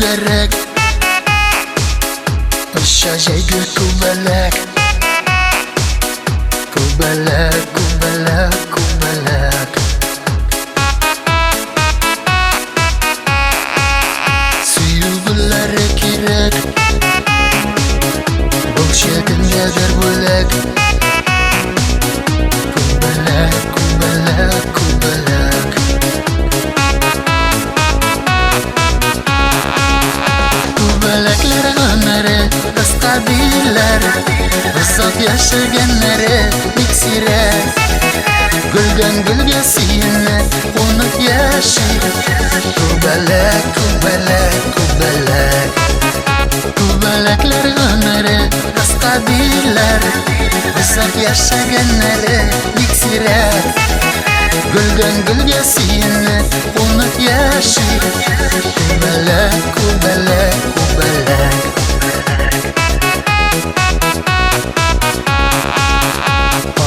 tugarak Şajayga kubalak Kubalak, kubalak, kubalak Suyugullari kerak O'xshagangadir bo'lak Kubalak, kubalak, kubalak Kubalaklar umri qisqa deyillar Uzoq yashaganlari iksirak Guldan gulga siyinib qo'nib yashaydi Kubalak, kubalak, kubalak Kubalaklar umri qisqa deyillar Uzoq yashaganlari iksirak Guldan gulga siyinib qo'nib yashaydi Kubalak, kubalak, kubalak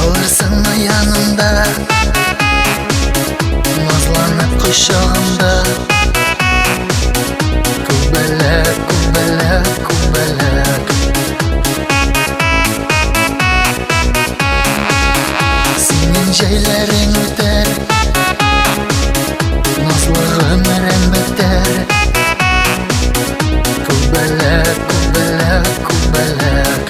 Olursunmu yanımda Nazlanıp kuşağımda Kubalak, kubalak, kubalak Senin şeylerin öter Nazlı ömrüm biter Kubalak, kubalak, kubalak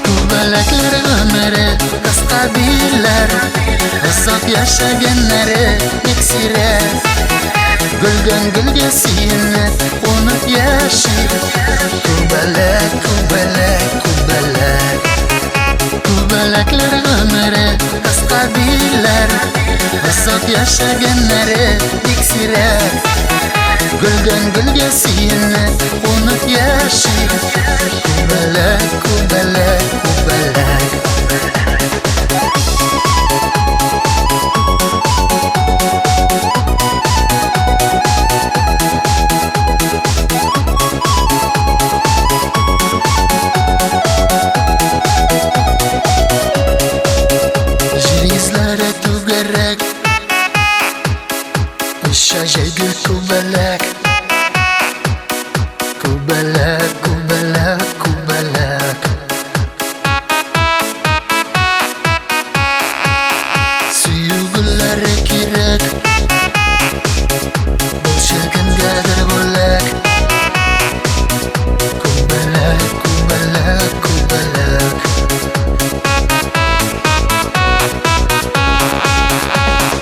Kubalaklar umri qisqa deyillar Uzoq yashaganlari iksirak Guldan gulga siyinib qo'nib yashaydi Kubalak, kubalak, kubalak Kubalaklar umri qisqa deyillar Uzoq yashaganlari iksirak Guldan gulga siyinib qo'nib yashaydi Kubalak, kubalak, kubalak Железлari tugarak Shajayga kubalak Kubalak, kubalak, kubalak Suyugullari kerak O'xshagangadir bo'lak Kubalak, kubalak, kubalak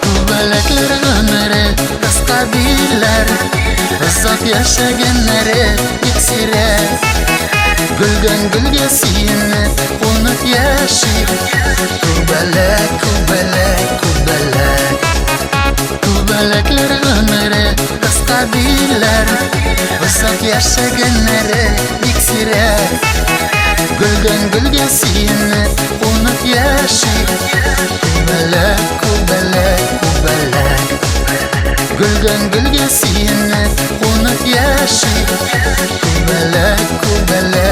Kubalaklar umri qisqa deyillar Uzoq yashaganlari iksirak Guldan gulga siyinib qo'nib yashaydi Kubalak, kubalak, kubalak Kubalaklar umri qisqa deyillar Uzoq yashaganlari iksirak Guldan gulga siyinib qo'nib yashaydi Kubalak, kubalak, kubalak Guldan gulga siyinib qo'nib yashaydi Kubalak, kubalak